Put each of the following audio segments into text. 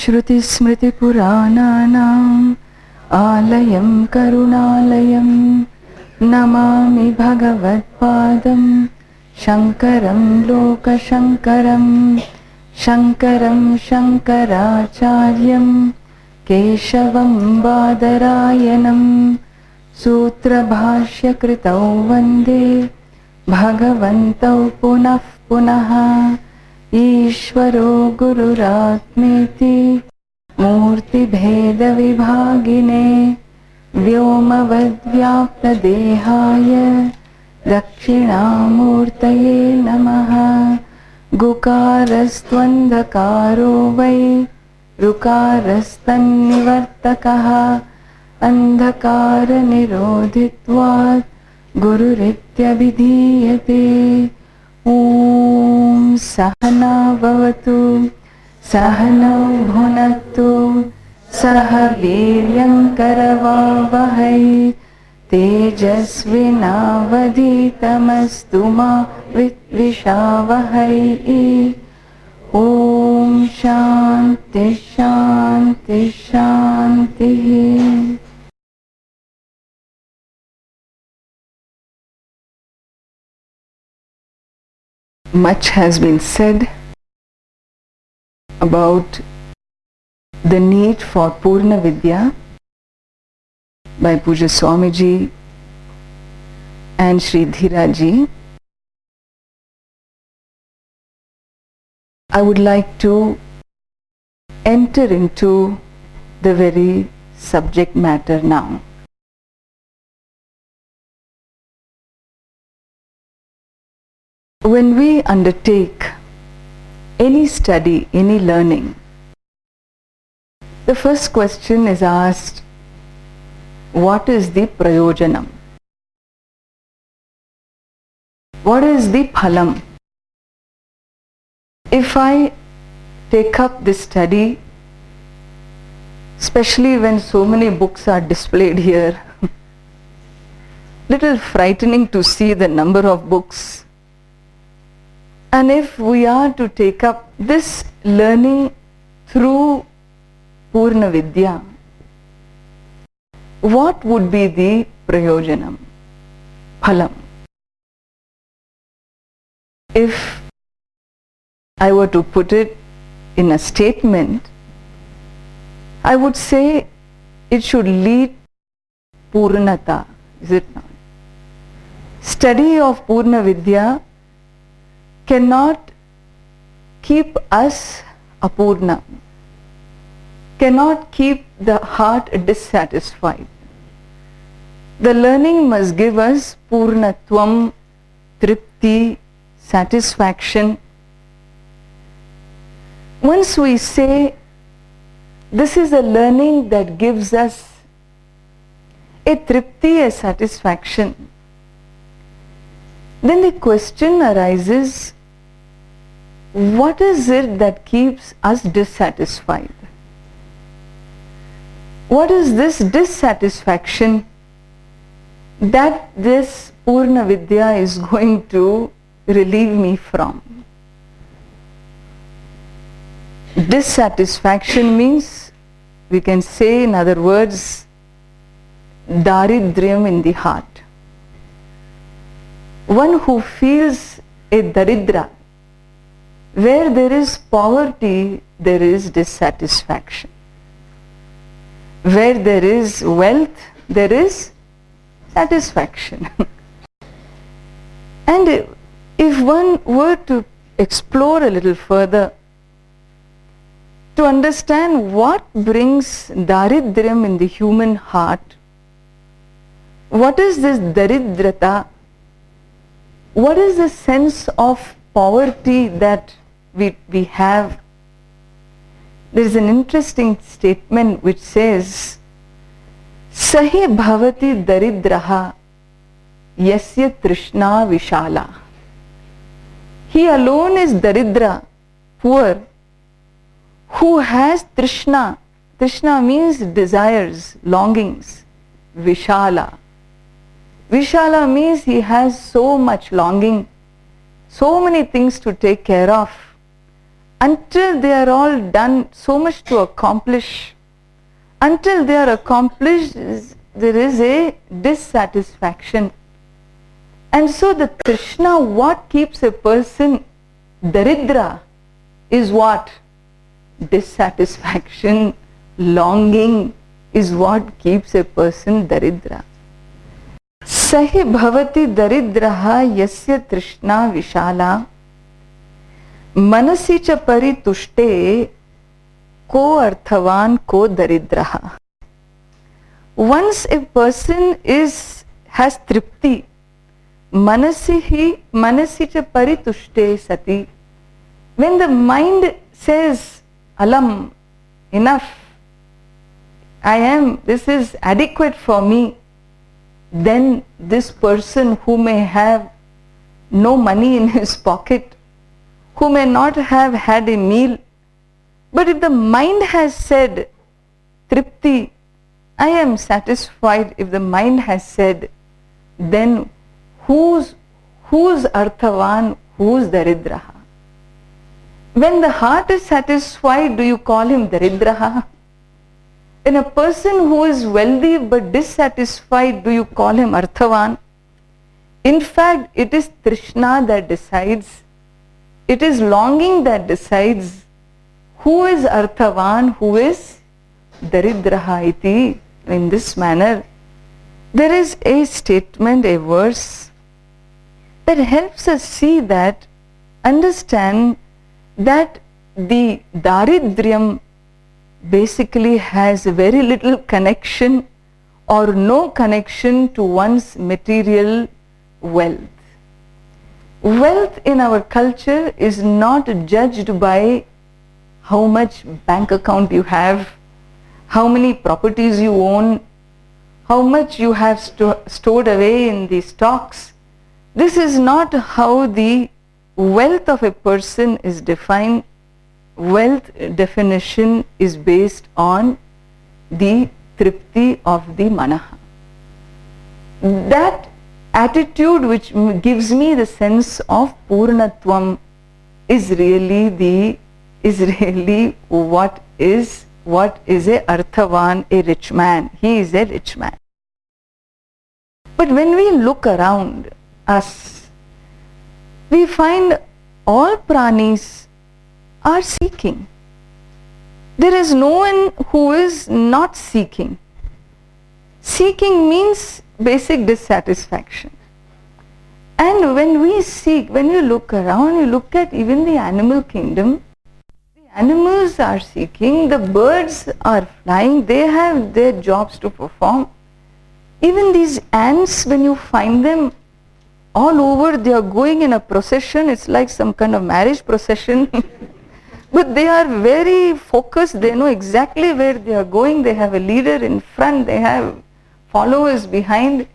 श्रुतिस्मृतिपुराणानाम् आलयं करुणालयं नमामि भगवत्पादं शङ्करं लोकशङ्करं शङ्करं शङ्कराचार्यं केशवं बादरायणं सूत्रभाष्यकृतौ वन्दे भगवन्तौ पुनः पुनः ईश्वरो गुरुरात्मेति मूर्तिभेदविभागिने व्योमवद्व्याप्तदेहाय दक्षिणामूर्तये नमः। गुकारस्त्वन्धकारो वै ऋकारस्तन्निवर्तकः अन्धकारनिरोधित्वात् गुरुरित्यभिधीयते। ॐ सहना भवतु सहनौ भुनक्तु सह वीर्यङ्करवावहै तेजस्विनावधीतमस्तु मा विद्विषावहै। ॐ शान्ति शान्ति शान्तिः। Much has been said about the need for Purna Vidya by Pujya Swamiji and Sri Dhiraji. I would like to enter into the very subject matter now. When we undertake any study, any learning, the first question is asked, what is the prayojanam? What is the phalam? If I take up this study, especially when so many books are displayed here, little frightening to see the number of books. And if we are to take up this learning through Purna Vidya, what would be the prayojanam, phalam? If I were to put it in a statement, I would say it should lead Purnata, is it not? Study of Purna Vidya cannot keep us apurna, cannot keep the heart dissatisfied. The learning must give us purnatvam, tripti, satisfaction. Once we say this is a learning that gives us a tripti, a satisfaction, then the question arises, what is it that keeps us dissatisfied? What is this dissatisfaction that this Purna Vidya is going to relieve me from? Dissatisfaction means, we can say in other words, daridryam in the heart. One who feels a daridra, where there is poverty, there is dissatisfaction. Where there is wealth, there is satisfaction. And if one were to explore a little further, to understand what brings daridryam in the human heart, what is this daridrata? What is the sense of poverty that we have? There is an interesting statement which says, Sahi bhavati daridraha yasya trishna vishala. He alone is daridra, poor, who has trishna. Trishna means desires, longings. Vishala. Vishala means he has so much longing, so many things to take care of, until they are all done, so much to accomplish. Until they are accomplished, there is a dissatisfaction. And so the Trishna, what keeps a person daridra, is what? Dissatisfaction, longing is what keeps a person daridra. Sahi bhavati daridraha yasya trishna vishala manasi cha paritushte ko arthavan ko daridraha. Once a person has tripti, manasi cha paritushte sati, when the mind says, alam, enough, this is adequate for me, then this person who may have no money in his pocket, who may not have had a meal, but if the mind has said, tripti, I am satisfied, if the mind has said, then who's arthavan, who's daridraha? When the heart is satisfied, do you call him daridraha? In a person who is wealthy but dissatisfied, do you call him arthavan? In fact, it is trishna that decides. It is longing that decides who is arthavan, who is daridraha iti. In this manner, there is a statement, a verse that helps us see that, understand that the daridryam basically has very little connection or no connection to one's material wealth. Wealth in our culture is not judged by how much bank account you have, how many properties you own, how much you have stored away in the stocks. This is not how the wealth of a person is defined. Wealth definition is based on the tripti of the manaha. That attitude which gives me the sense of purnatvam is really what is a arthavan, a rich man. He is a rich man. But when we look around us, we find all pranis are seeking. There is no one who is not seeking. Seeking means basic dissatisfaction. And when we seek, when you look around, you look at even the animal kingdom, the animals are seeking, the birds are flying, they have their jobs to perform. Even these ants, when you find them all over, they are going in a procession. It's like some kind of marriage procession. But they are very focused. They know exactly where they are going. They have a leader in front. They have followers behind.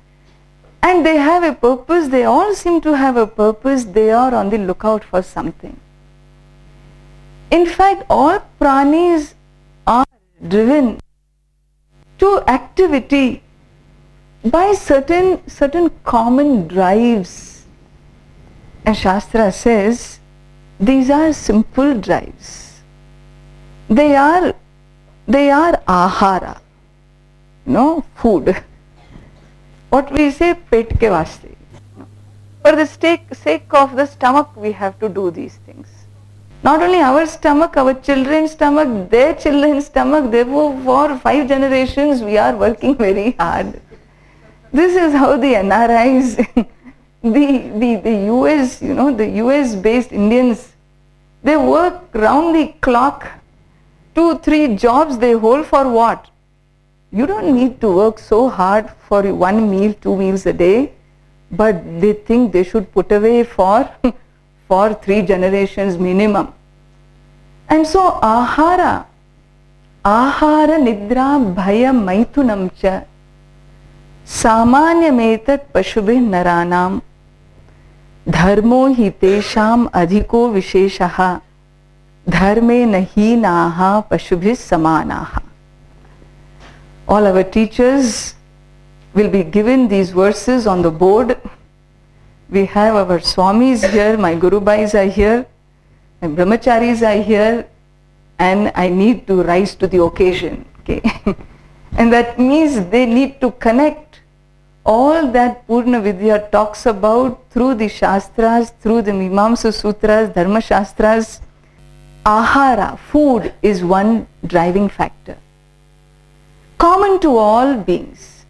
And they have a purpose. They all seem to have a purpose. They are on the lookout for something. In fact, all pranis are driven to activity by certain common drives. And Shastra says these are simple drives. They are ahara, food. What we say, pet ke vaste. For the sake of the stomach, we have to do these things. Not only our stomach, our children's stomach, their children's stomach. Therefore, for 5 generations, we are working very hard. This is how the NRIs, the US, the US based Indians, they work round the clock, 2-3 jobs they hold for what? You don't need to work so hard for 1 meal, 2 meals a day, but they think they should put away for 3 generations minimum. And so ahara nidra bhaya maithunam cha सामान्यमेतत् पशुभिः नराणां धर्मो हि तेषाम् अधिको विशेषः धर्मे न हीनाः पशुभिः समानाः. All our teachers will be given these verses on the board. We have our Swamis here, my Guru Bhais are here. And brahmacharis are here and I need to rise to the occasion. Okay? And that means they need to connect all that Purna Vidya talks about through the Shastras, through the Mimamsa Sutras, Dharma Shastras. Ahara, food, is one driving factor. Common to all beings.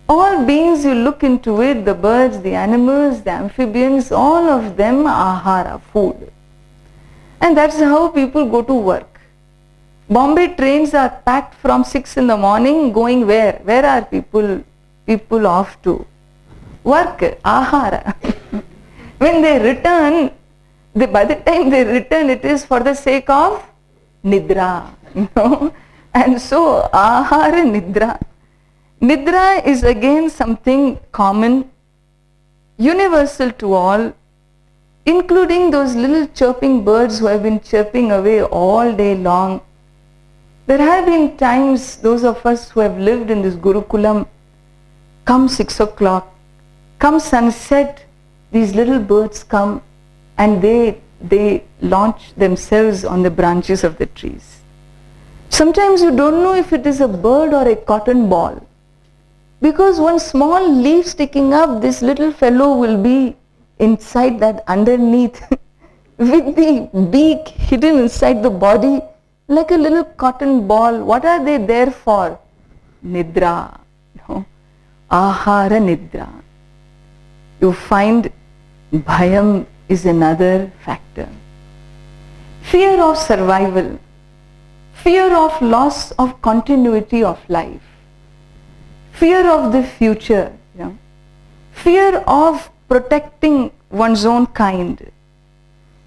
All beings, you look into it, the birds, the animals, the amphibians, all of them are ahara, food. And that's how people go to work. Bombay trains are packed from 6 in the morning, going where? Where are people off to? Work, ahara. When they return, by the time they return, it is for the sake of nidra, And so, ahara, nidra. Nidra is again something common, universal to all, including those little chirping birds who have been chirping away all day long. There have been times, those of us who have lived in this Gurukulam, come 6 o'clock, come sunset, these little birds come and they launch themselves on the branches of the trees. Sometimes you don't know if it is a bird or a cotton ball, because one small leaf sticking up, this little fellow will be inside that underneath with the beak hidden inside the body like a little cotton ball. What are they there for? Nidra. Ahara, nidra. You find bhayam is another factor. Fear of survival. Fear of loss of continuity of life. Fear of the future. Fear of protecting one's own kind.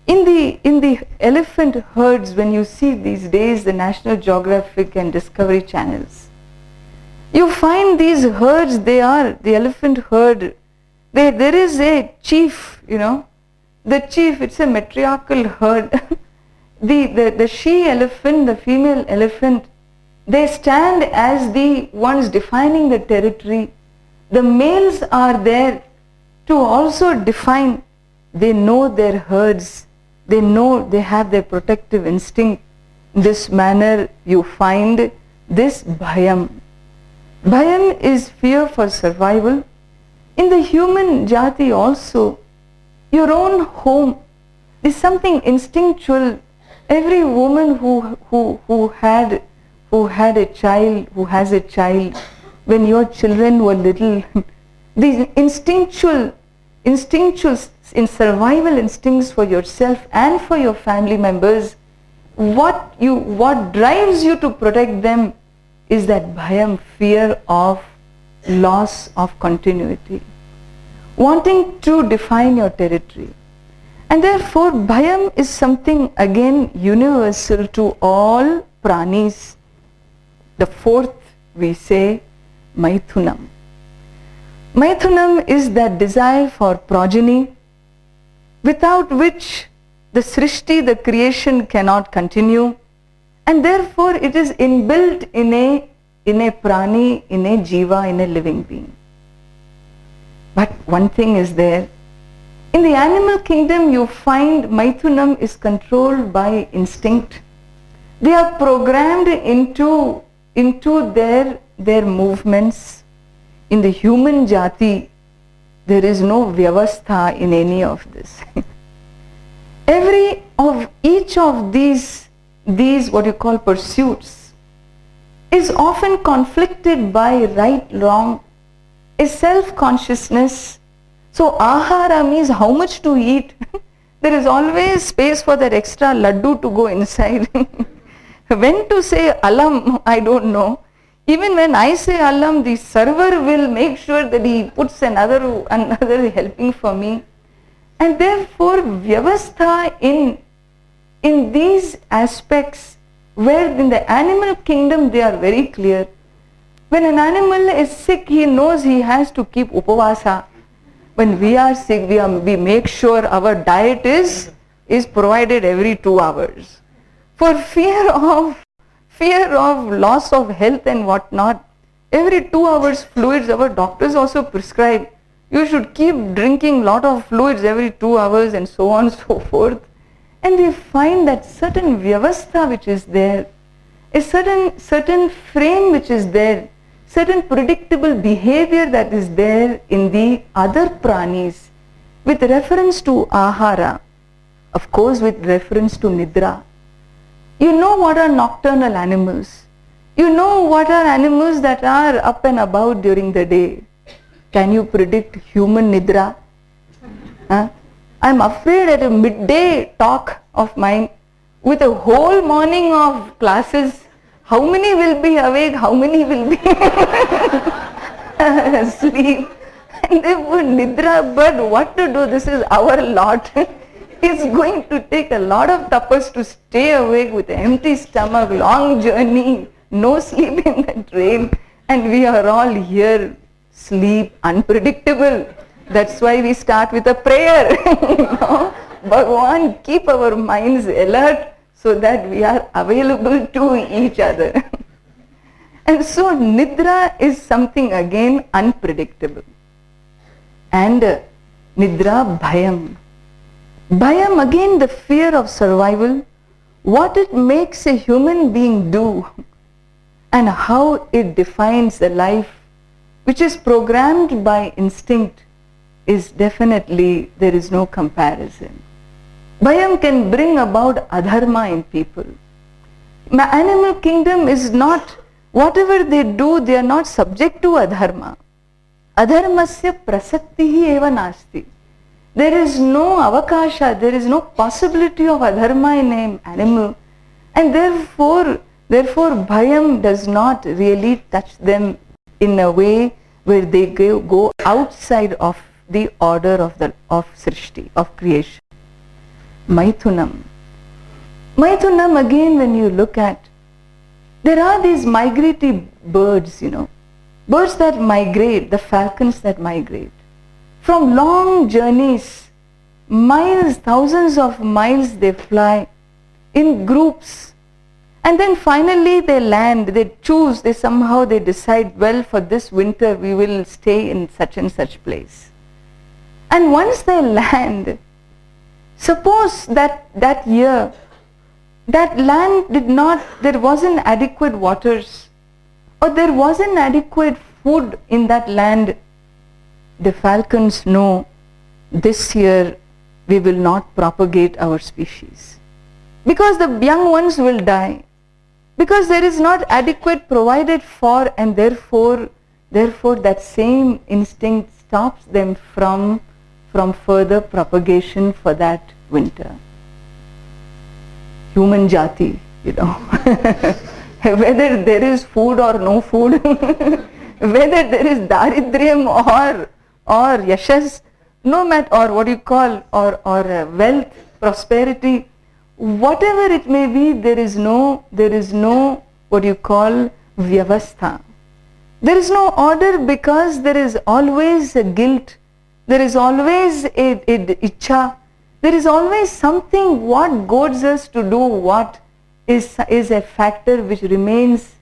In the elephant herds, when you see these days the National Geographic and Discovery channels, you find these herds, they are the elephant herd. There is a chief, the chief, it's a matriarchal herd. The she elephant, the female elephant, they stand as the ones defining the territory. The males are there to also define. They know their herds. They know they have their protective instinct. In this manner you find this bhayam. Bhayam is fear for survival. In the human jati also, your own home is something instinctual. Every woman who had a child, who has a child, when your children were little, these instinctual in survival instincts for yourself and for your family members, what drives you to protect them is that bhayam, fear of loss of continuity, wanting to define your territory. And therefore bhayam is something again universal to all pranis. The fourth, we say, maithunam. Maithunam is that desire for progeny, without which the srishti, the creation, cannot continue, and therefore it is inbuilt in a prani, in a jiva, in a living being. But one thing is there. In the animal kingdom, you find maithunam is controlled by instinct. They are programmed into their movements. In the human jati, there is no vyavastha in any of this. Each of these what you call pursuits is often conflicted by right, wrong, a self-consciousness. So ahara means how much to eat. There is always space for that extra laddu to go inside. When to say alam, I don't know. Even when I say alam, the server will make sure that he puts another helping for me. And therefore vyavastha in these aspects, where in the animal kingdom they are very clear. When an animal is sick, he knows he has to keep upavasa. When we are sick, we make sure our diet is provided every 2 hours. For fear of loss of health and whatnot, every 2 hours fluids, our doctors also prescribe. You should keep drinking lot of fluids every 2 hours and so on and so forth. And we find that certain vyavastha which is there, a certain frame which is there, certain predictable behavior that is there in the other pranis with reference to ahara, of course with reference to nidra. You know what are nocturnal animals. You know what are animals that are up and about during the day. Can you predict human nidra? I'm afraid at a midday talk of mine, with a whole morning of classes, how many will be awake, how many will be asleep, and they would nidra, but what to do, this is our lot. It's going to take a lot of tapas to stay awake with an empty stomach, long journey, no sleep in the train, and we are all here, sleep, unpredictable. That's why we start with a prayer. Bhagavan, keep our minds alert so that we are available to each other. And so nidra is something again unpredictable. And nidra bhayam. Bhayam, again the fear of survival, what it makes a human being do and how it defines a life which is programmed by instinct is definitely, there is no comparison. Bhayam can bring about adharma in people. My animal kingdom is not, whatever they do, they are not subject to adharma. Adharmasya prasaktihi eva nasti. There is no avakasha, there is no possibility of adharma in an animal, and therefore bhayam does not really touch them in a way where they go outside of the order of srishti, of creation. Maithunam. Maithunam, again when you look at, there are these migratory birds, birds that migrate, the falcons that migrate. From long journeys, miles, thousands of miles they fly in groups, and then finally they land, they choose, they decide, well, for this winter we will stay in such and such place. And once they land, suppose that year, that land there wasn't adequate waters, or there wasn't adequate food in that land, the falcons know this year we will not propagate our species. Because the young ones will die. Because there is not adequate provided for, and therefore that same instinct stops them from further propagation for that winter. Human jati, whether there is food or no food, whether there is daridryam or yashas, no matter, or what you call, or wealth, prosperity, whatever it may be, there is no what you call vyavastha. There is no order, because there is always a guilt, there is always a ichha, there is always something what goads us to do what is a factor which remains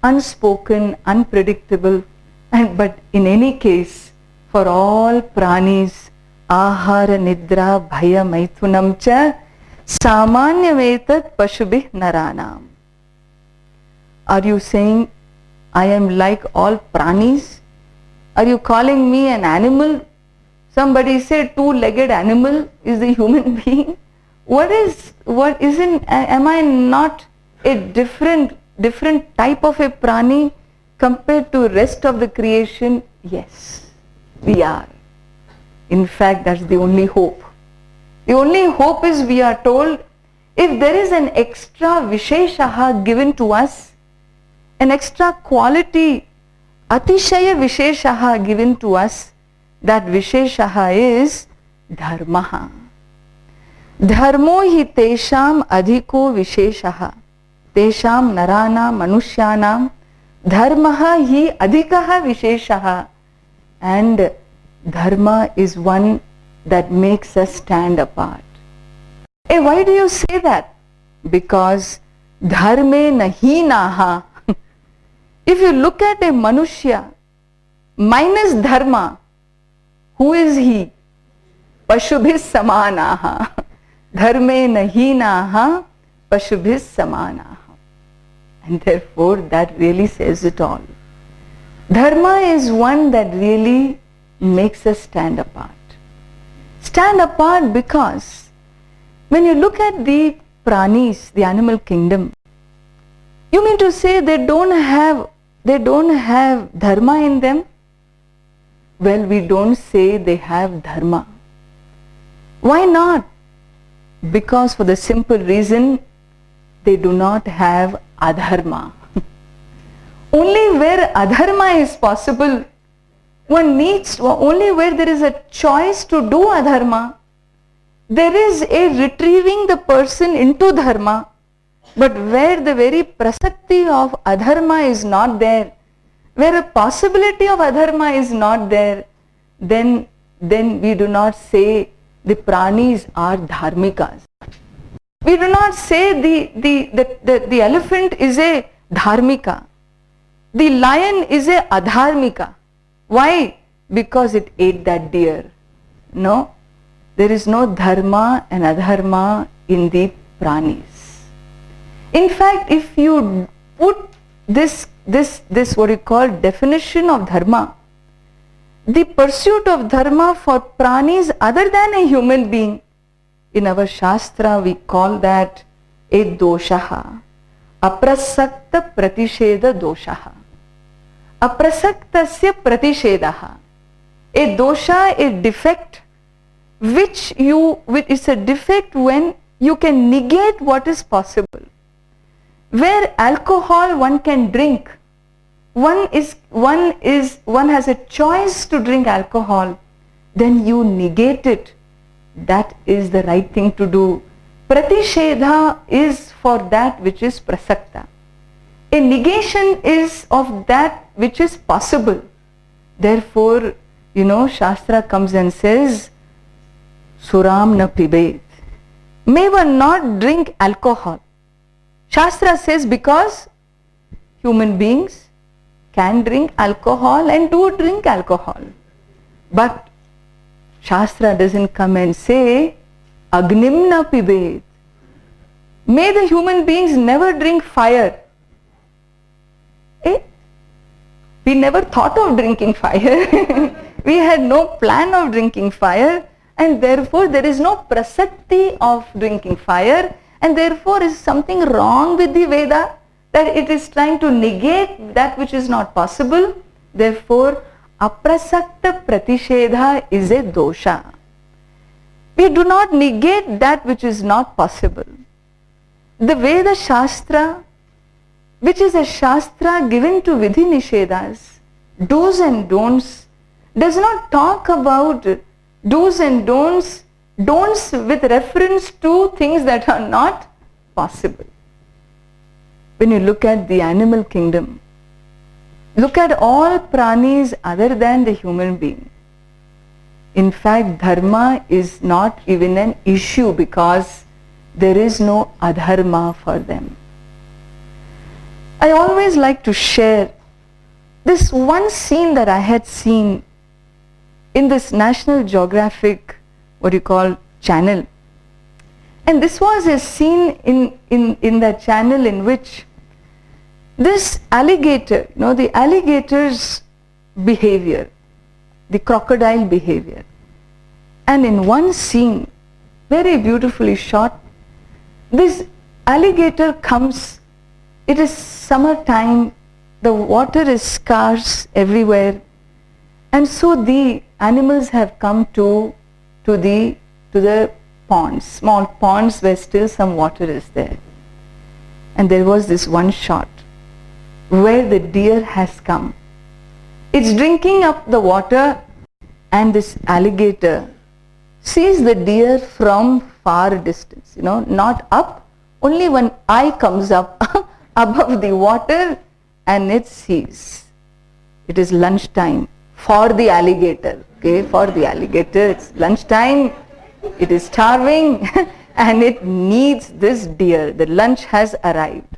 unspoken, unpredictable, but in any case, for all pranis, ahara nidra bhaya maithunam cha samanyametat pashubih naranam. Are you saying I am like all pranis? Are you calling me an animal? Somebody said two-legged animal is the human being. Am I not a different type of a prani compared to rest of the creation? Yes, we are. In fact, that's the only hope. The only hope is, we are told, if there is an extra visheshaha given to us, an extra quality, atishaya visheshaha given to us, that visheshaha is dharmaha. Dharmo hi tesham adhiko visheshaha. Tesham narana manushyanam dharmaha hi adhikaha visheshaha. And dharma is one that makes us stand apart. Hey, why do you say that? Because dharme nahi naha. If you look at a manushya minus dharma, who is he? Pashubhis samanaha. dharmena hinaha pashubhis samanaha. And therefore that really says it all. Dharma is one that really makes us stand apart. Stand apart because when you look at the pranis, the animal kingdom, you mean to say they don't have dharma in them? Well, we don't say they have dharma. Why not? Because for the simple reason they do not have adharma. Only where adharma is possible, only where there is a choice to do adharma, there is a retrieving the person into dharma. But where the very prasakti of adharma is not there, where a possibility of adharma is not there, then we do not say the pranis are dharmikas. We do not say the elephant is a dharmika. The lion is a adharmika. Why? Because it ate that deer. No, there is no dharma and adharma in the pranis. In fact, if you put this what you call definition of dharma, the pursuit of dharma for pranis other than a human being, in our shastra we call that a doshaha, aprasakta pratisheda doshaha, aprasaktasya pratishedaha. A dosha, a defect, which is a defect when you can negate what is possible. Where alcohol one can drink, one has a choice to drink alcohol, then you negate it. That is the right thing to do. Pratishedha is for that which is prasakta. A negation is of that which is possible. Therefore, Shastra comes and says, Suram na pibet. May one not drink alcohol. Shastra says because human beings can drink alcohol and do drink alcohol. But Shastra doesn't come and say, Agnim na pibet. May the human beings never drink fire. We never thought of drinking fire. We had no plan of drinking fire, and therefore there is no prasakti of drinking fire, and therefore is something wrong with the Veda, that it is trying to negate that which is not possible. Therefore, aprasakta pratishedha is a dosha. We do not negate that which is not possible. The Veda Shastra, which is a Shastra given to Vidhi Nishedas, do's and don'ts, does not talk about do's and don'ts with reference to things that are not possible. When you look at the animal kingdom, look at all pranis other than the human being. In fact, dharma is not even an issue because there is no adharma for them. I always like to share this one scene that I had seen in this National Geographic, channel. And this was a scene in that channel in which this alligator, the alligator's behavior, the crocodile behavior. And in one scene, very beautifully shot, this alligator comes, it is summertime, the water is scarce everywhere, and so the animals have come to the ponds, small ponds where still some water is there. And there was this one shot where the deer has come. It's drinking up the water, and this alligator sees the deer from far distance, not up, only one eye comes up above the water, and it sees. It is lunchtime for the alligator, for the alligator, it's lunchtime, it is starving and it needs this deer. The lunch has arrived.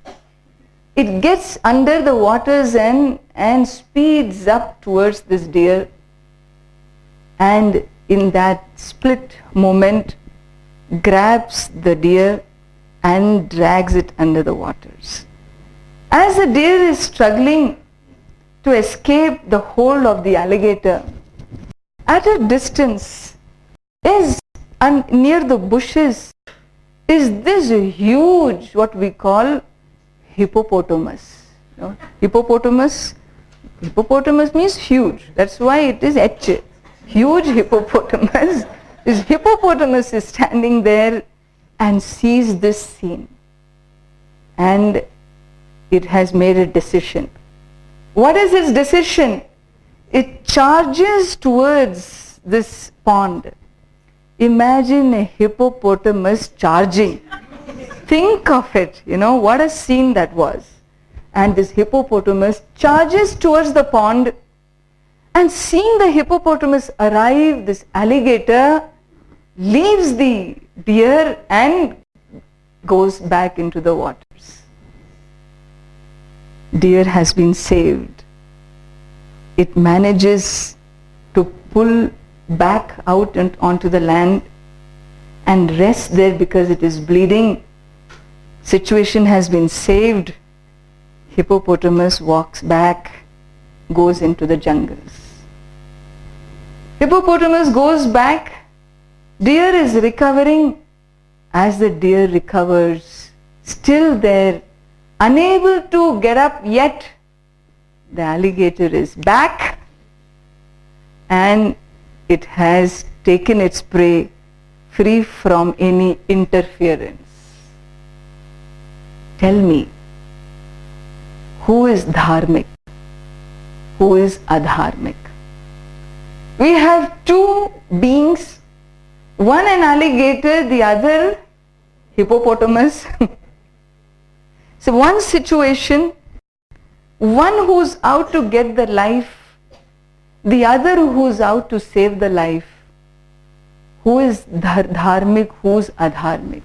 It gets under the waters and speeds up towards this deer, and in that split moment grabs the deer and drags it under the waters. As the deer is struggling to escape the hold of the alligator, at a distance near the bushes is this huge, what we call hippopotamus. You know, hippopotamus means huge. That's why it is H. Huge hippopotamus. This hippopotamus is standing there and sees this scene. And it has made a decision. What is its decision? It charges towards this pond. Imagine a hippopotamus charging. Think of it, you know, what a scene that was. And this hippopotamus charges towards the pond, and seeing the hippopotamus arrive, this alligator leaves the deer and goes back into the waters. Deer has been saved. It manages to pull back out and onto the land and rest there because it is bleeding. Situation has been saved. Hippopotamus walks back, goes into the jungles. Hippopotamus goes back. Deer is recovering. As the deer recovers, still there, unable to get up yet, the alligator is back and it has taken its prey free from any interference. Tell me, who is dharmic? Who is adharmic? We have two beings, one an alligator, the other hippopotamus. So one situation, one who's out to get the life, the other who's out to save the life. Who is dharmic, who's adharmic?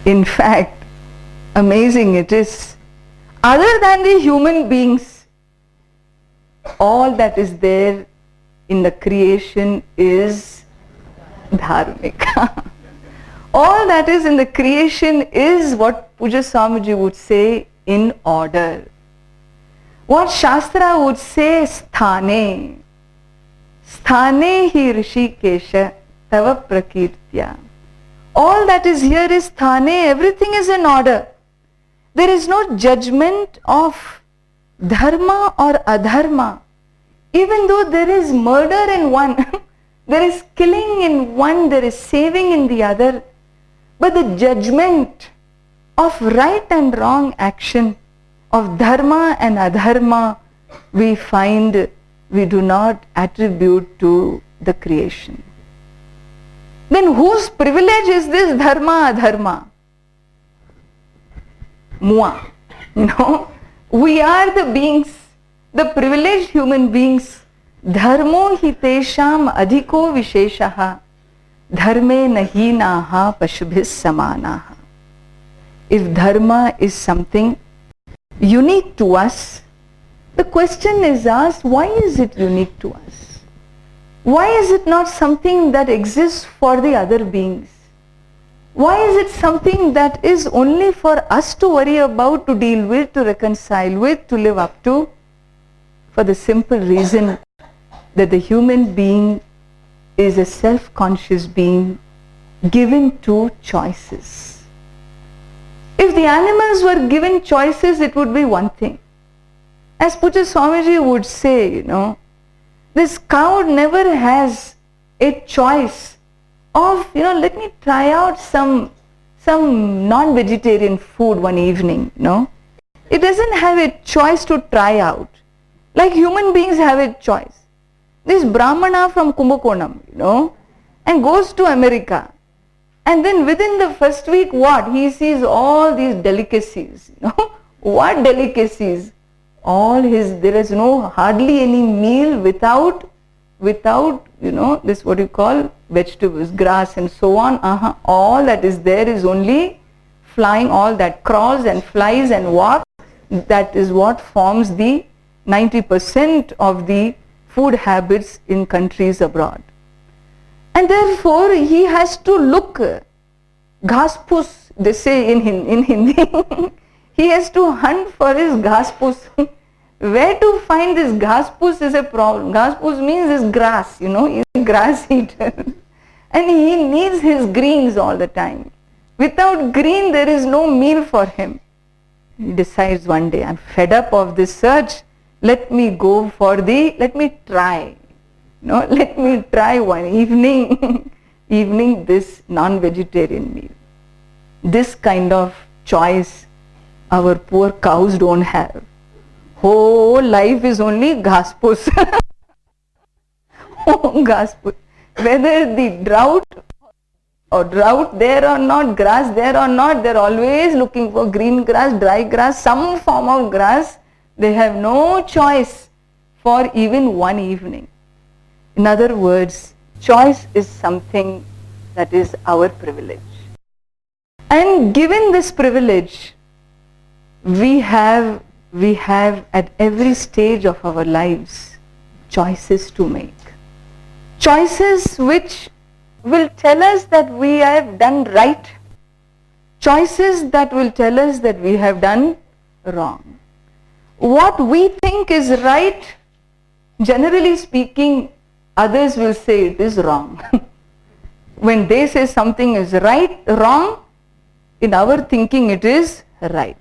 In fact, amazing it is, other than the human beings, all that is there in the creation is dharmic. All that is in the creation is what Puja Swamiji would say in order. What Shastra would say, sthane. Sthane hi rishikesha tava prakirtya. All that is here is sthane, everything is in order. There is no judgment of dharma or adharma. Even though there is murder in one, there is killing in one, there is saving in the other. But the judgment of right and wrong action, of dharma and adharma, we find we do not attribute to the creation. Then whose privilege is this dharma adharma? Mua. You know, we are the beings, the privileged human beings. Dharmo hi tesham adhiko visheshaha. Dharme nahinaha pashubhis samanaha. If dharma is something unique to us, the question is asked, why is it unique to us? Why is it not something that exists for the other beings? Why is it something that is only for us to worry about, to deal with, to reconcile with, to live up to? For the simple reason that the human being is a self-conscious being given two choices. If the animals were given choices, it would be one thing. As Puja Swamiji would say, you know, this cow never has a choice of, you know, let me try out some non-vegetarian food one evening, you know. It doesn't have a choice to try out. Like human beings have a choice. This Brahmana from Kumbakonam, you know, and goes to America. And then within the first week, what? He sees all these delicacies, you know. What delicacies? There is no hardly any meal without, you know, this what you call vegetables, grass and so on. All that is there is only flying, all that crawls and flies and walks. That is what forms the 90% of the food habits in countries abroad. And therefore he has to look, ghaspus, they say in Hindi, he has to hunt for his ghaspus. Where to find this ghaspus is a problem. Ghaspus means is grass, he's a grass eater. And he needs his greens all the time. Without green there is no meal for him. He decides one day, I'm fed up of this search, let me try. Let me try one evening this non-vegetarian meal. This kind of choice our poor cows don't have. Whole life is only ghaspus. Ghaspus. Whether the drought there or not, grass there or not, they're always looking for green grass, dry grass, some form of grass. They have no choice for even one evening. In other words, choice is something that is our privilege. And given this privilege, we have at every stage of our lives choices to make. Choices which will tell us that we have done right. Choices that will tell us that we have done wrong. What we think is right, generally speaking, others will say it is wrong. When they say something is wrong, in our thinking it is right.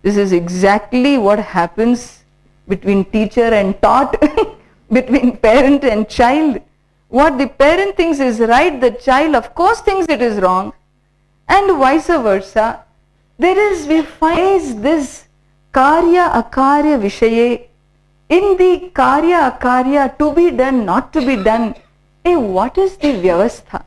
This is exactly what happens between teacher and taught, between parent and child. What the parent thinks is right, the child of course thinks it is wrong, and vice versa. We find this karya akarya vishaye. In the karya akarya, to be done, not to be done, what is the vyavastha?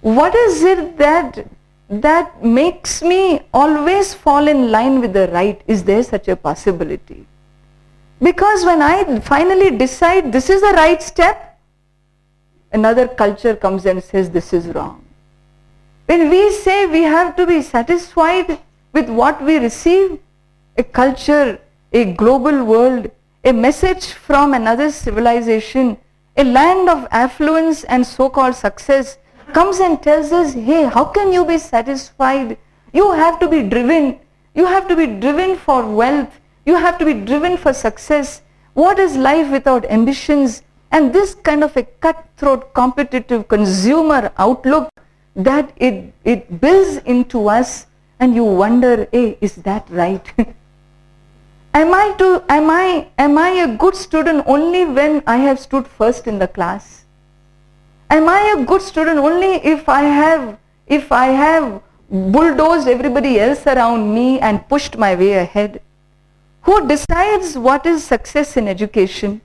What is it that makes me always fall in line with the right? Is there such a possibility? Because when I finally decide this is the right step, another culture comes and says this is wrong. When we say we have to be satisfied with what we receive, a culture, a global world, a message from another civilization, a land of affluence and so-called success comes and tells us, hey, how can you be satisfied? You have to be driven. You have to be driven for wealth. You have to be driven for success. What is life without ambitions? And this kind of a cutthroat, competitive consumer outlook that it builds into us, and you wonder, hey, is that right? Am I a good student only when I have stood first in the class? Am I a good student only if I have bulldozed everybody else around me and pushed my way ahead? Who decides what is success in education?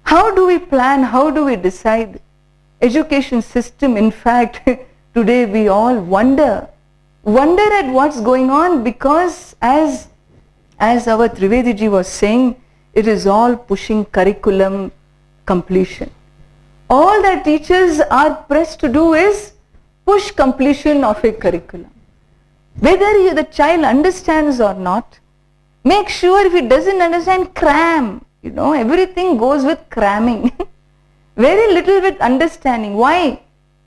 How do we plan? How do we decide? Education system, in fact, today we all wonder at what's going on, because as our Trivedi was saying, it is all pushing curriculum completion. All that teachers are pressed to do is push completion of a curriculum. Whether the child understands or not, make sure if he doesn't understand, cram. Everything goes with cramming. Very little with understanding. Why?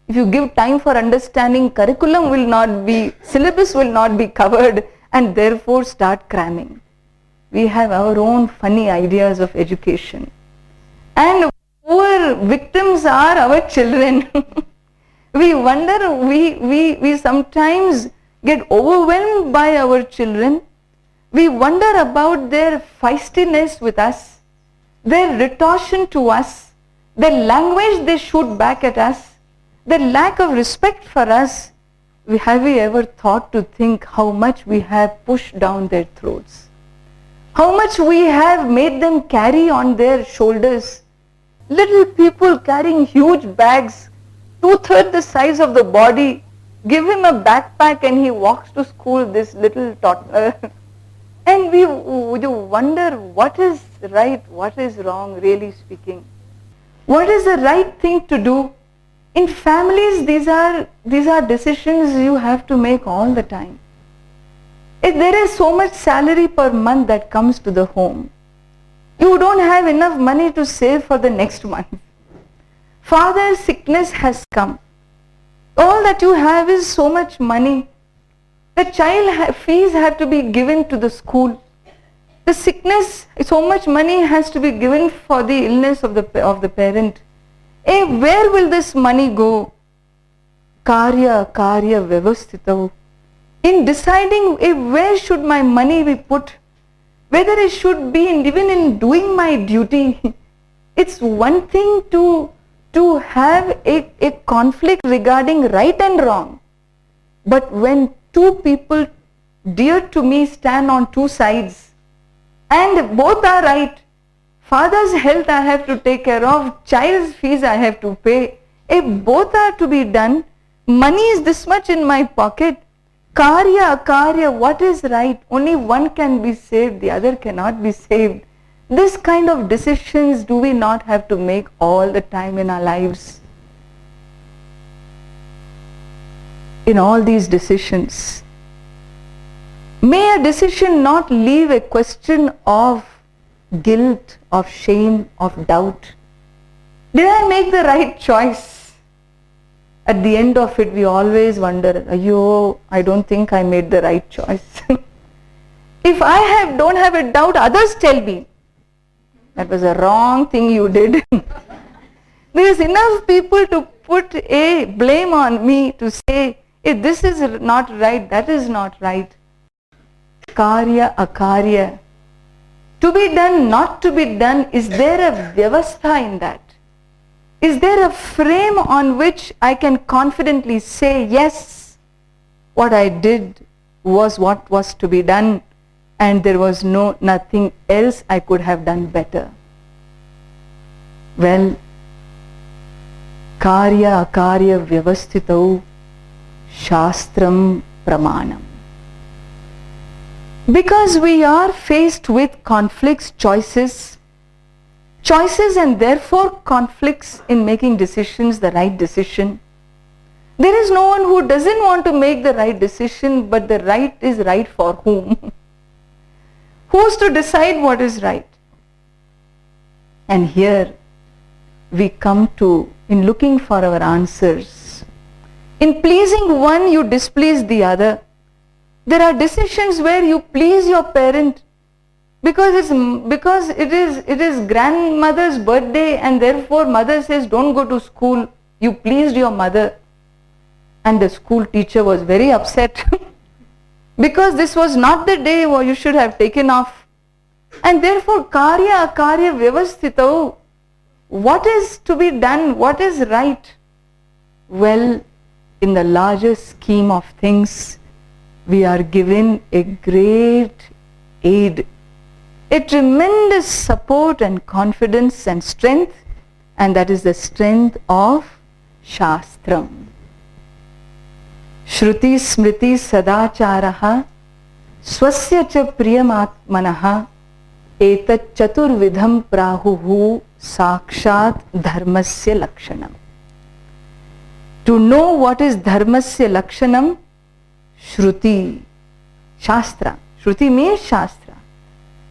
If you give time for understanding, curriculum will not be, syllabus will not be covered, and therefore start cramming. We have our own funny ideas of education. And poor victims are our children. We wonder, we sometimes get overwhelmed by our children. We wonder about their feistiness with us, their retortion to us, the language they shoot back at us, the lack of respect for us. Have we ever thought to think how much we have pushed down their throats? How much we have made them carry on their shoulders? Little people carrying huge bags, 2/3 the size of the body. Give him a backpack and he walks to school, this little toddler. And we wonder what is right, what is wrong, really speaking. What is the right thing to do? In families, these are decisions you have to make all the time. If there is so much salary per month that comes to the home, You don't have enough money to save for the next month. Father's sickness has come. All that you have is so much money. The child fees have to be given to the school. The sickness, so much money has to be given for the illness of the parent. Where will this money go? Karya vyavasthitav. In deciding where should my money be put, whether it should be even in doing my duty. It's one thing to have a conflict regarding right and wrong. But when two people dear to me stand on two sides and both are right, father's health I have to take care of, child's fees I have to pay, if both are to be done, money is this much in my pocket, karya, what is right? Only one can be saved, the other cannot be saved. This kind of decisions do we not have to make all the time in our lives? In all these decisions, may a decision not leave a question of guilt, of shame, of doubt. Did I make the right choice? At the end of it, we always wonder, Ayyo, I don't think I made the right choice. If I don't have a doubt, others tell me, that was a wrong thing you did. There is enough people to put a blame on me to say, if this is not right, that is not right. Karya, akarya. To be done, not to be done, is there a vyavastha in that? Is there a frame on which I can confidently say, yes, what I did was what was to be done, and there was nothing else I could have done better? Well, karya akarya vyavasthitau shastram pramanam. Because we are faced with conflicts, choices and therefore conflicts in making decisions, the right decision. There is no one who doesn't want to make the right decision, but the right is right for whom? Who's to decide what is right? And here we come to, in looking for our answers, in pleasing one you displease the other. There are decisions where you please your parent because it is grandmother's birthday and therefore mother says don't go to school. You pleased your mother, and the school teacher was very upset because this was not the day where you should have taken off. And therefore karya akarya vyavasthitau, what is to be done, what is right? Well, in the larger scheme of things, we are given a great aid, a tremendous support and confidence and strength, and that is the strength of Shastram. Shruti smriti sadacharaha swasya cha priyamatmanaha etat chaturvidham prahuhu sakshat dharmasya lakshanam. To know what is dharmasya lakshanam, Shruti, Shastra. Shruti means Shastra.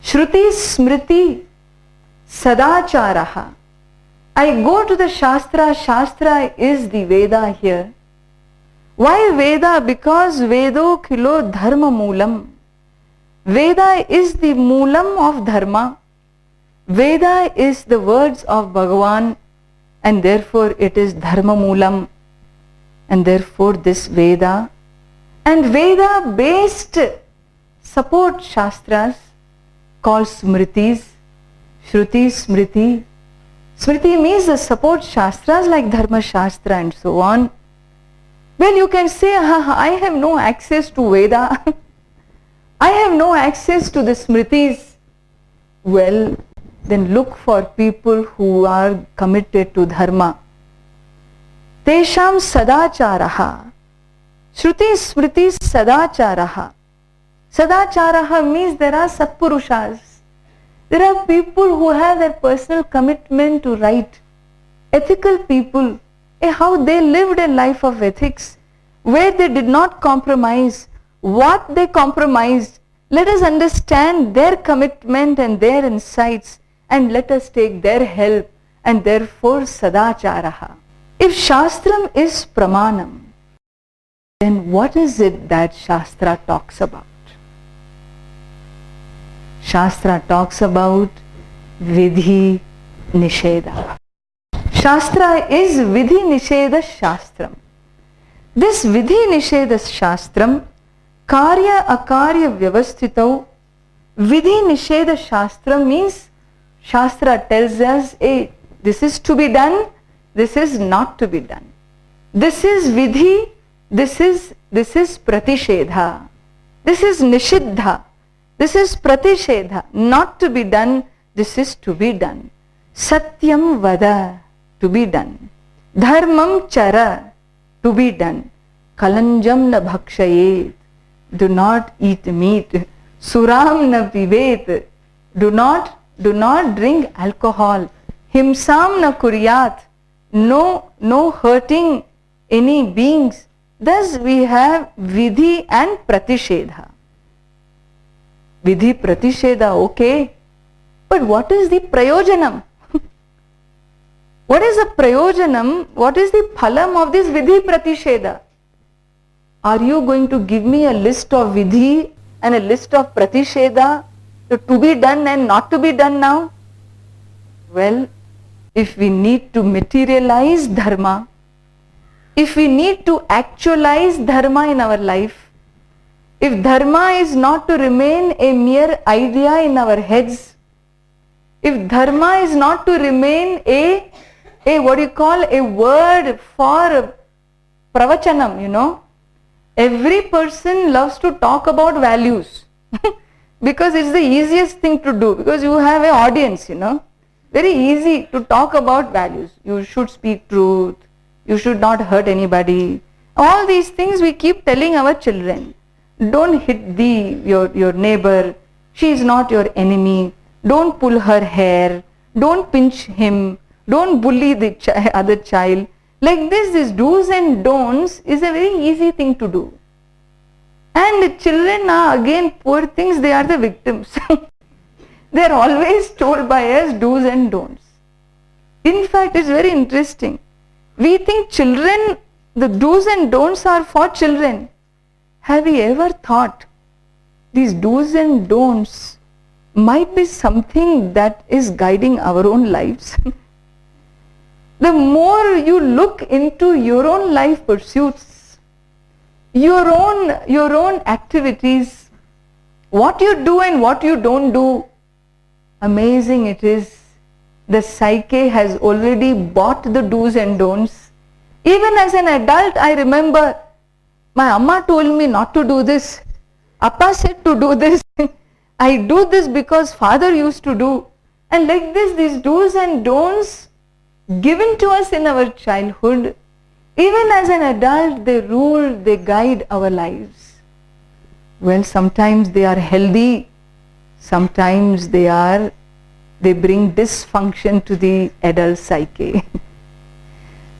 Shruti smriti sadacharaha. I go to the Shastra. Shastra is the Veda here. Why Veda? Because Vedo kilo dharma moolam. Veda is the moolam of dharma. Veda is the words of Bhagavan, and therefore it is dharma moolam. And therefore this Veda and Veda based support Shastras called Smritis. Shruti, Smriti. Smriti means the support Shastras like Dharma Shastra and so on. Well, you can say, I have no access to Veda. I have no access to the Smritis. Well, then look for people who are committed to Dharma. Tesham sadacharaha. Shruti smriti sadacharaha. Sadacharaha means there are satpurushas. There are people who have their personal commitment to right. Ethical people. How they lived a life of ethics where they did not compromise. What they compromised. Let us understand their commitment and their insights and let us take their help, and therefore sadacharaha. If Shastram is pramanam, then what is it that Shastra talks about? Shastra talks about vidhi nisheda. Shastra is vidhi nisheda shastram. This vidhi nisheda shastram, karya akarya vyavasthitau. Vidhi nisheda shastra means Shastra tells us, hey, this is to be done, this is not to be done. This is vidhi, this is pratishedha. This is nishiddha. This is pratishedha, not to be done, this is to be done. Satyam vada, to be done. Dharmam chara, to be done. Kalanjam na bhakshayet, do not eat meat. Suram na pivet, do not drink alcohol. Himsam na kuryat, no hurting any beings. Thus we have vidhi and pratishedha. Vidhi pratishedha, okay, but what is the prayojanam? What is the prayojanam? What is the phalam of this vidhi pratishedha? Are you going to give me a list of vidhi and a list of pratishedha to be done and not to be done now? Well, if we need to materialize dharma, if we need to actualize dharma in our life, if dharma is not to remain a mere idea in our heads, if dharma is not to remain a word for pravachanam, every person loves to talk about values because it's the easiest thing to do, because you have an audience, very easy to talk about values. You should speak truth, you should not hurt anybody. All these things we keep telling our children. Don't hit your neighbor, she is not your enemy, don't pull her hair, don't pinch him, don't bully the other child. Like this, these do's and don'ts is a very easy thing to do. And the children are again poor things, they are the victims. They are always told by us do's and don'ts. In fact, it's very interesting. We think children, the do's and don'ts are for children. Have we ever thought these do's and don'ts might be something that is guiding our own lives? The more you look into your own life pursuits, your own activities, what you do and what you don't do, amazing it is. The psyche has already bought the do's and don'ts. Even as an adult, I remember my amma told me not to do this. Appa said to do this. I do this because father used to do. And like this, these do's and don'ts given to us in our childhood, even as an adult, they rule, they guide our lives. Well, sometimes they are healthy, sometimes they bring dysfunction to the adult psyche.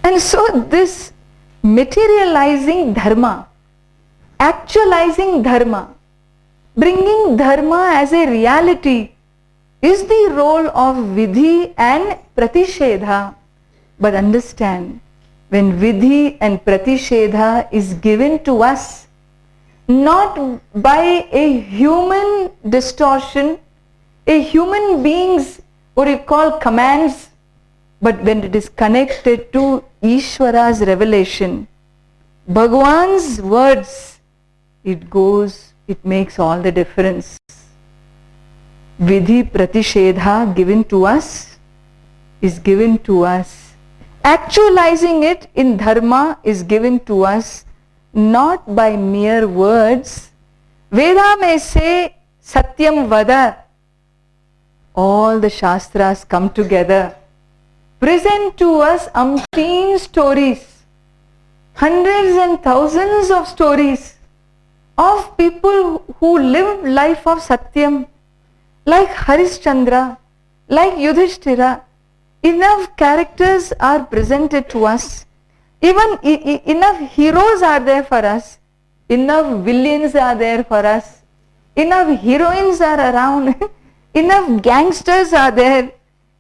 And so this materializing dharma, actualizing dharma, bringing dharma as a reality is the role of vidhi and pratishedha. But understand, when vidhi and pratishedha is given to us, not by a human distortion, a human being's what you call commands, but when it is connected to Ishvara's revelation, Bhagwan's words, it makes all the difference. Vidhi pratishedha given to us is given to us. Actualizing it in dharma is given to us not by mere words. Veda may say satyam vada. All the shastras come together, present to us umpteen stories, hundreds and thousands of stories of people who lived life of satyam, like Harishchandra, like Yudhishthira. Enough characters are presented to us. Even enough heroes are there for us. Enough villains are there for us. Enough heroines are around. Enough gangsters are there.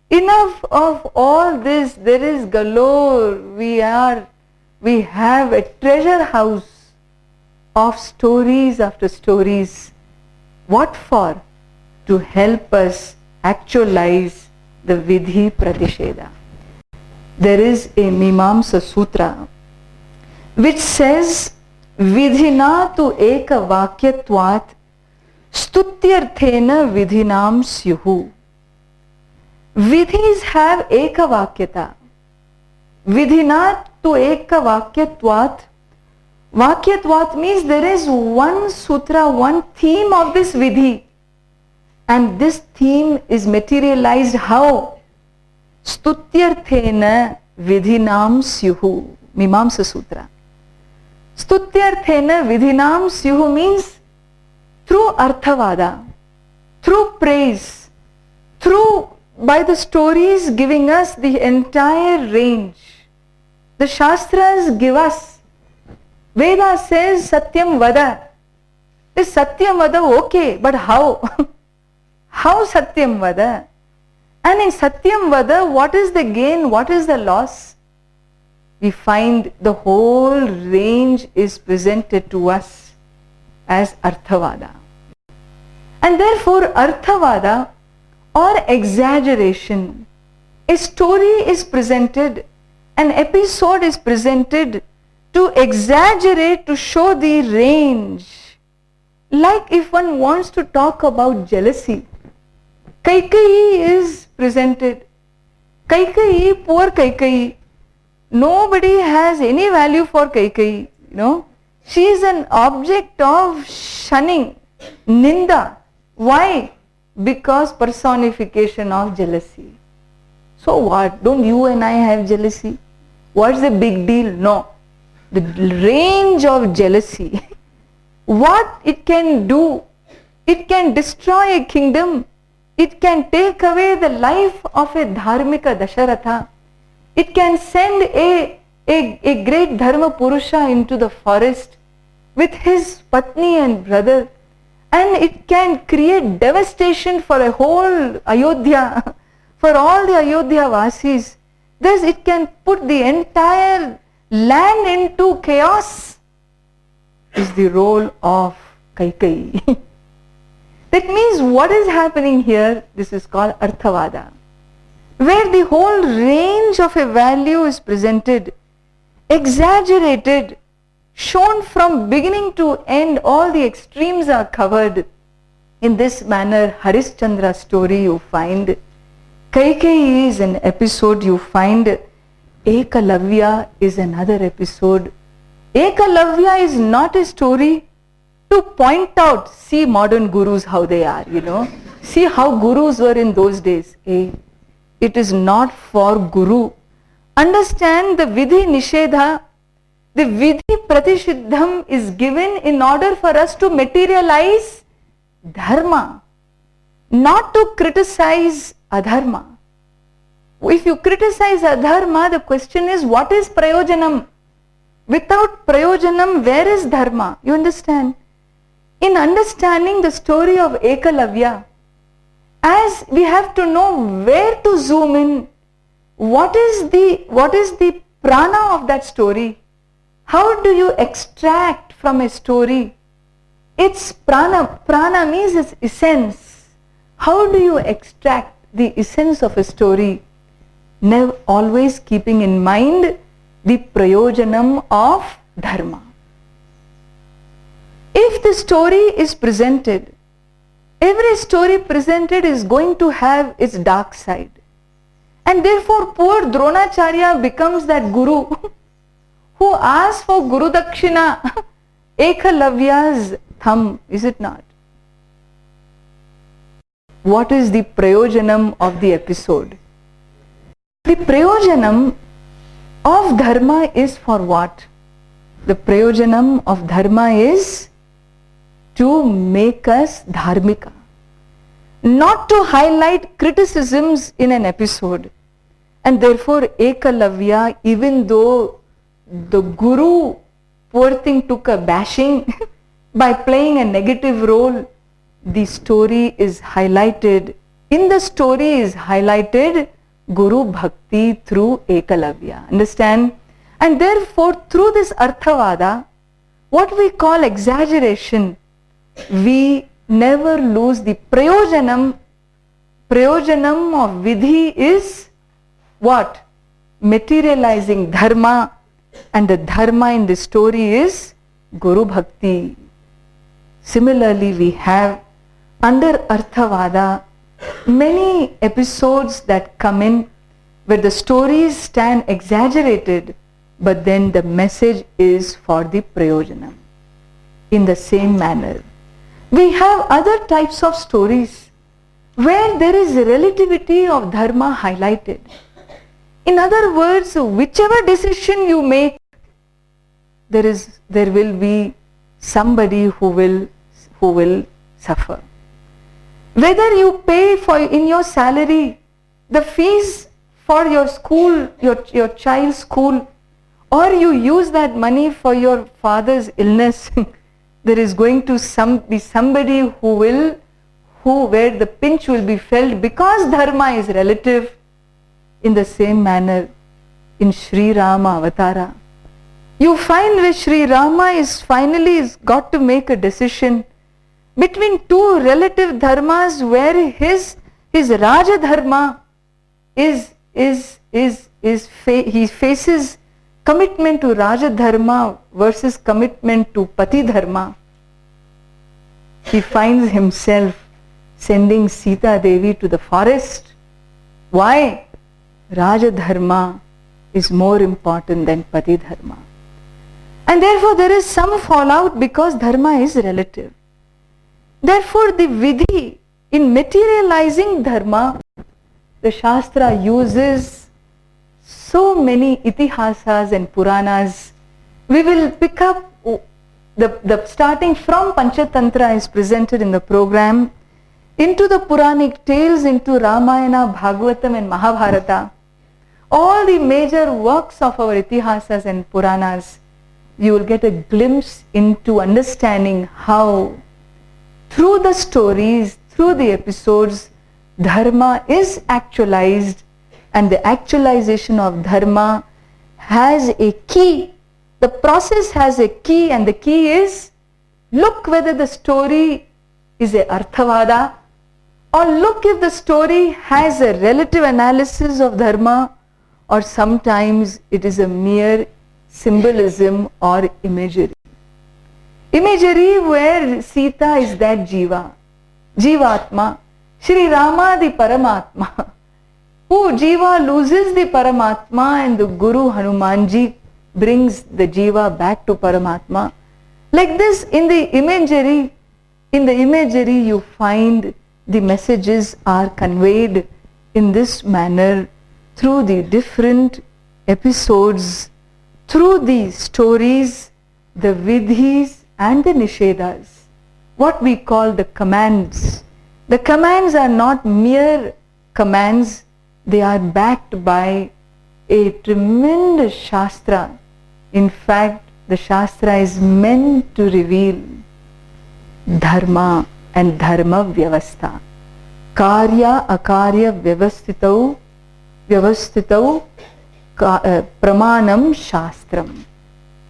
Enough of all this. There is galore. We have a treasure house of stories after stories. What for? To help us actualize the Vidhi Pratisheda. There is a Mimamsa Sutra which says, Vidhina tu eka vakyatvat stutyarthena vidhinam syuhu. Vidhis have eka vakyata. Vidhina tu eka vakyatvat. Vakyatvat means there is one sutra, one theme of this vidhi. And this theme is materialized how? Stutyarthena vidhinam syuhu. Mimamsa Sutra. Stutyarthena vidhinam syuhu means through arthavada, through praise, through by the stories giving us the entire range. The Shastras give us. Veda says Satyam Vada. Is Satyam Vada okay? But how? How Satyam Vada? And in Satyam Vada, what is the gain? What is the loss? We find the whole range is presented to us as Arthavada. And therefore, Arthavada or exaggeration, a story is presented, an episode is presented to exaggerate, to show the range. Like if one wants to talk about jealousy, Kaikeyi is presented. Kaikeyi, poor Kaikeyi. Nobody has any value for Kaikeyi, you know. She is an object of shunning, ninda. Why? Because personification of jealousy. So what? Don't you and I have jealousy? What's the big deal? No. The range of jealousy. What it can do? It can destroy a kingdom. It can take away the life of a dharmika Dasharatha. It can send a great dharma purusha into the forest with his patni and brother, and it can create devastation for a whole Ayodhya, for all the Ayodhya Vasis. Thus it can put the entire land into chaos. Is the role of Kaikeyi. That means what is happening here, this is called Arthavada, where the whole range of a value is presented, exaggerated, shown from beginning to end, all the extremes are covered. In this manner, Harishchandra story you find, Kaikeyi is an episode, you find Ekalavya is another episode. Ekalavya is not a story to point out, see modern gurus how they are, you know. See how gurus were in those days. It is not for guru. Understand the Vidhi Nishedha, the Vidhi Pratishiddham is given in order for us to materialize dharma, not to criticize adharma. If you criticize adharma, the question is, what is prayojanam? Without prayojanam, where is dharma? You understand? In understanding the story of Ekalavya, as we have to know where to zoom in, what is the prana of that story? How do you extract from a story its prana? Prana means its essence. How do you extract the essence of a story? Never, always keeping in mind the prayojanam of dharma. If the story is presented, every story presented is going to have its dark side. And therefore poor Dronacharya becomes that guru who asks for Guru Dakshina, Ekalavya's thumb, is it not? What is the prayojanam of the episode? The prayojanam of dharma is for what? The prayojanam of dharma is to make us dharmika, not to highlight criticisms in an episode. And therefore Ekalavya, even though the guru, poor thing, took a bashing by playing a negative role, the story is highlighted. In the story is highlighted Guru Bhakti through Ekalavya. Understand? And therefore, through this Arthavada, what we call exaggeration, we never lose the Prayojanam. Prayojanam of Vidhi is what? Materializing Dharma, and the Dharma in this story is Guru Bhakti. Similarly, we have under Arthavada many episodes that come in where the stories stand exaggerated, but then the message is for the Prayojanam. In the same manner, we have other types of stories where there is relativity of Dharma highlighted. In other words, whichever decision you make, there will be somebody who will suffer. Whether you pay for in your salary the fees for your school, your child's school, or you use that money for your father's illness, there is going to be somebody where the pinch will be felt, because Dharma is relative. In the same manner, in Sri Rama Avatara, you find where Sri Rama is finally got to make a decision between two relative dharmas, where his Raja Dharma he faces commitment to Raja Dharma versus commitment to Pati Dharma. He finds himself sending Sita Devi to the forest. Why? Raja Dharma is more important than Pati Dharma. And therefore there is some fallout because Dharma is relative. Therefore the Vidhi, in materializing Dharma, the Shastra uses so many Itihasas and Puranas. We will pick up the starting from Panchatantra is presented in the program, into the Puranic tales, into Ramayana, Bhagavatam and Mahabharata. All the major works of our Itihasas and Puranas, you will get a glimpse into understanding how through the stories, through the episodes, Dharma is actualized, and the actualization of Dharma has a key. The process has a key, and the key is, look whether the story is a Arthavada, or look if the story has a relative analysis of Dharma, or sometimes it is a mere symbolism or imagery. Imagery where Sita is that Jiva, Jivatma, Shri Rama the Paramatma, who Jiva loses the Paramatma and the Guru Hanumanji brings the Jiva back to Paramatma. Like this, in the imagery you find the messages are conveyed in this manner through the different episodes, through the stories, the vidhis and the nishedas, what we call the commands. The commands are not mere commands, they are backed by a tremendous Shastra. In fact, the Shastra is meant to reveal Dharma and Dharma Vyavastha. Karya Akarya Vyavastitau Pramanam Shastram.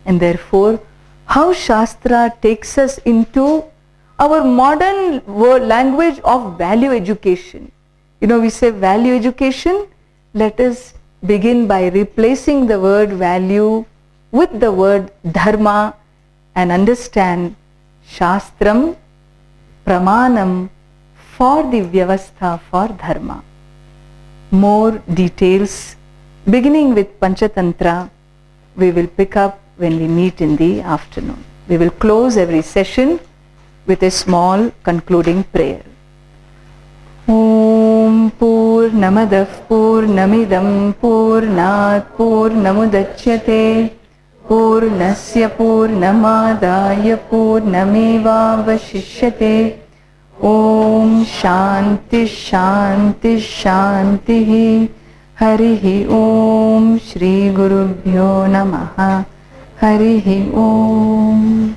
And therefore, how Shastra takes us into our modern language of value education. You know, we say value education. Let us begin by replacing the word value with the word Dharma and understand Shastram, Pramanam for the Vyavastha for Dharma. More details beginning with Panchatantra we will pick up when we meet in the afternoon. We will close every session with a small concluding prayer. Om Purnamadah Purnamidam Purnat Purnamudachyate Purnasya Purnamadaya Purnameva Vashishyate. Om Shanti Shanti Shanti. Harihi Om Shri Gurubhyo Namaha. Harihi Om.